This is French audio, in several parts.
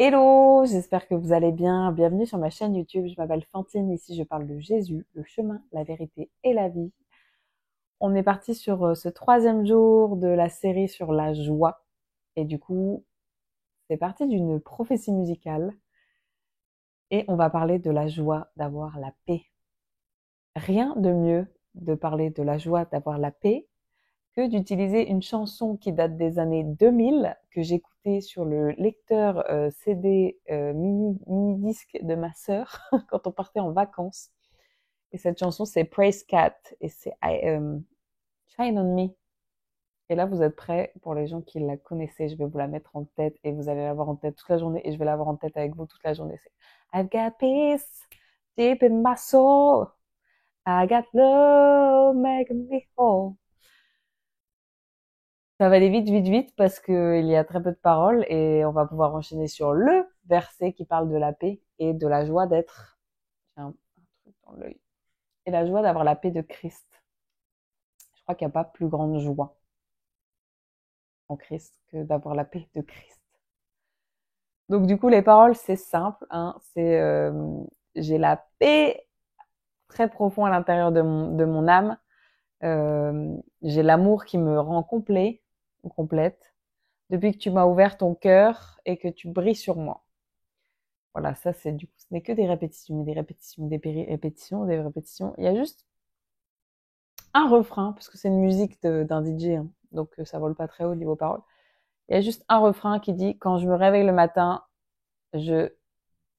Hello, j'espère que vous allez bien. Bienvenue sur ma chaîne YouTube. Je m'appelle Fantine. Ici, je parle de Jésus, le chemin, la vérité et la vie. On est parti sur ce troisième jour de la série sur la joie. Et du coup, c'est parti d'une prophétie musicale. Et on va parler de la joie d'avoir la paix. Rien de mieux de parler de la joie d'avoir la paix que d'utiliser une chanson qui date des années 2000 que j'écoutais sur le lecteur CD mini-disque de ma sœur quand on partait en vacances. Et cette chanson, c'est Praise Cat et c'est Shine on Me. Et là, vous êtes prêts pour les gens qui la connaissaient. Je vais vous la mettre en tête et vous allez l'avoir en tête toute la journée et je vais l'avoir en tête avec vous toute la journée. C'est I've got peace deep in my soul. I got love making me whole. Ça va aller vite, vite, vite parce qu'il y a très peu de paroles et on va pouvoir enchaîner sur le verset qui parle de la paix et de la joie d'être. J'ai un truc dans l'œil. Et la joie d'avoir la paix de Christ. Je crois qu'il n'y a pas plus grande joie en Christ que d'avoir la paix de Christ. Donc du coup, les paroles, c'est simple. Hein, c'est j'ai la paix très profond à l'intérieur de mon âme. J'ai l'amour qui me rend complet ou complète depuis que tu m'as ouvert ton cœur et que tu brilles sur moi. Voilà, ça c'est du coup, ce n'est que des répétitions, des répétitions, des répétitions, des répétitions. Il y a juste un refrain, parce que c'est une musique d'un DJ, hein, donc ça vole pas très haut niveau parole. Il y a juste un refrain qui dit quand je me réveille le matin, je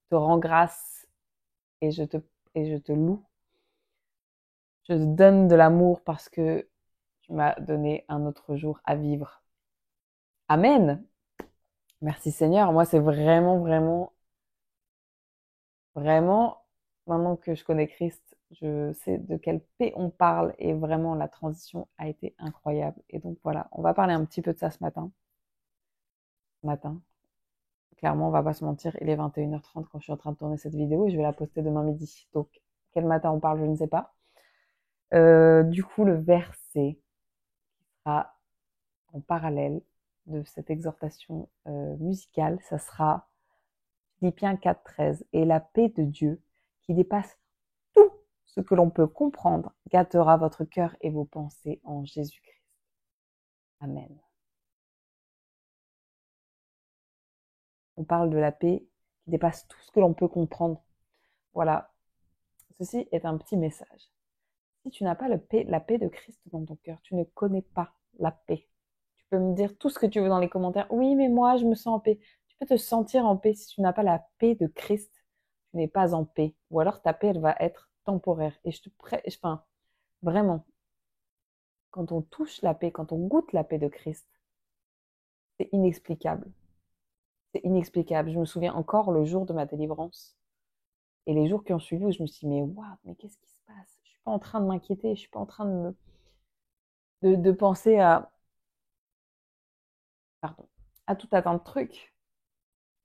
te rends grâce et je te loue. Je te donne de l'amour parce que tu m'as donné un autre jour à vivre. Amen. Merci Seigneur. Moi, c'est vraiment, vraiment, vraiment, maintenant que je connais Christ, je sais de quelle paix on parle et vraiment la transition a été incroyable. Et donc voilà, on va parler un petit peu de ça ce matin. Clairement, on va pas se mentir, il est 21h30 quand je suis en train de tourner cette vidéo et je vais la poster demain midi. Donc, quel matin on parle, je ne sais pas. Du coup, le verset sera en parallèle de cette exhortation musicale, ça sera Philippiens 4,13. Et la paix de Dieu, qui dépasse tout ce que l'on peut comprendre, gâtera votre cœur et vos pensées en Jésus-Christ. Amen. On parle de la paix qui dépasse tout ce que l'on peut comprendre. Voilà, ceci est un petit message. Si tu n'as pas la paix de Christ dans ton cœur, tu ne connais pas la paix. Tu peux me dire tout ce que tu veux dans les commentaires. Oui, mais moi, je me sens en paix. Tu peux te sentir en paix si tu n'as pas la paix de Christ. Tu n'es pas en paix. Ou alors ta paix, elle va être temporaire. Et enfin, vraiment, quand on touche la paix, quand on goûte la paix de Christ, c'est inexplicable. C'est inexplicable. Je me souviens encore le jour de ma délivrance et les jours qui ont suivi où je me suis dit, mais waouh, mais qu'est-ce qui se passe? Je suis pas en train de m'inquiéter, je suis pas en train de penser pardon, à tout un tas de trucs.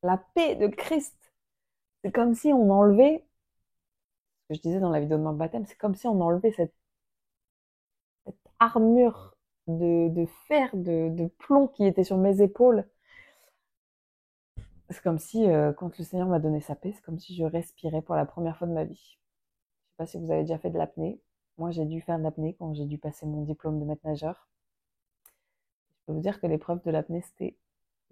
La paix de Christ, c'est comme si on enlevait, ce que je disais dans la vidéo de mon baptême, c'est comme si on enlevait cette armure de fer, de plomb qui était sur mes épaules. C'est comme si, quand le Seigneur m'a donné sa paix, c'est comme si je respirais pour la première fois de ma vie. Je sais pas si vous avez déjà fait de l'apnée. Moi, j'ai dû faire de l'apnée quand j'ai dû passer mon diplôme de maître nageur. Je peux vous dire que l'épreuve de l'apnée, c'était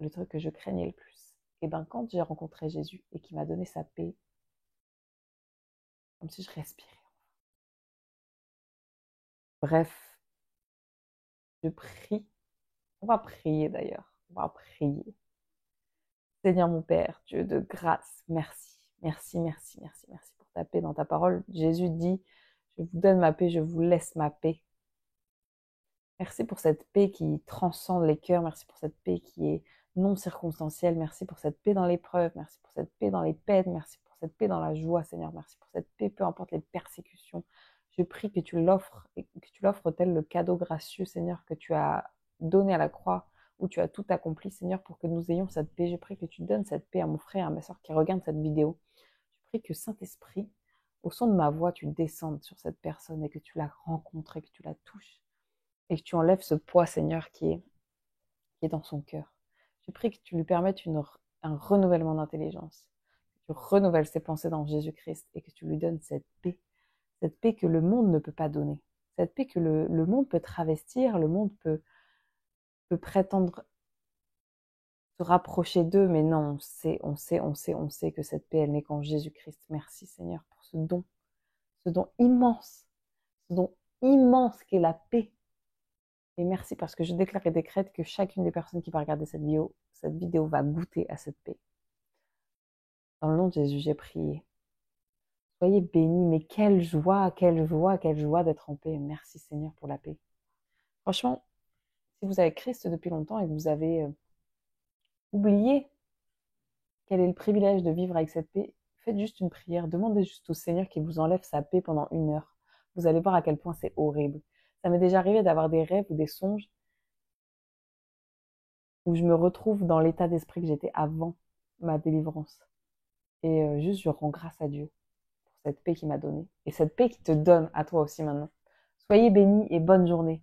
le truc que je craignais le plus. Et ben, quand j'ai rencontré Jésus et qu'il m'a donné sa paix, comme si je respirais. Bref, je prie. On va prier d'ailleurs. On va prier. Seigneur mon Père, Dieu de grâce, merci. Merci, merci, merci, merci pour ta paix dans ta parole. Jésus dit, je vous donne ma paix, je vous laisse ma paix. Merci pour cette paix qui transcende les cœurs. Merci pour cette paix qui est non circonstancielle. Merci pour cette paix dans l'épreuve. Merci pour cette paix dans les peines. Merci pour cette paix dans la joie, Seigneur. Merci pour cette paix, peu importe les persécutions. Je prie que tu l'offres et que tu l'offres tel le cadeau gracieux, Seigneur, que tu as donné à la croix, où tu as tout accompli, Seigneur, pour que nous ayons cette paix. Je prie que tu donnes cette paix à mon frère, à ma soeur qui regarde cette vidéo. Je prie que Saint-Esprit, au son de ma voix, tu descendes sur cette personne et que tu la rencontres et que tu la touches et que tu enlèves ce poids, Seigneur, qui est dans son cœur. Je prie que tu lui permettes un renouvellement d'intelligence, que tu renouvelles ses pensées dans Jésus-Christ et que tu lui donnes cette paix que le monde ne peut pas donner, cette paix que le monde peut travestir, le monde peut prétendre se rapprocher d'eux, mais non, on sait que cette paix, elle n'est qu'en Jésus-Christ. Merci Seigneur pour ce don immense, ce don immense qu'est la paix. Et merci parce que je déclare et décrète que chacune des personnes qui va regarder cette vidéo va goûter à cette paix. Dans le nom de Jésus, j'ai prié. Soyez bénis, mais quelle joie, quelle joie, quelle joie d'être en paix. Merci Seigneur pour la paix. Franchement, si vous avez Christ depuis longtemps et que vous avez oublié quel est le privilège de vivre avec cette paix, faites juste une prière, demandez juste au Seigneur qu'il vous enlève sa paix pendant 1 heure. Vous allez voir à quel point c'est horrible. Ça m'est déjà arrivé d'avoir des rêves ou des songes où je me retrouve dans l'état d'esprit que j'étais avant ma délivrance. Et juste, je rends grâce à Dieu pour cette paix qu'il m'a donnée. Et cette paix qui te donne à toi aussi maintenant. Soyez bénis et bonne journée.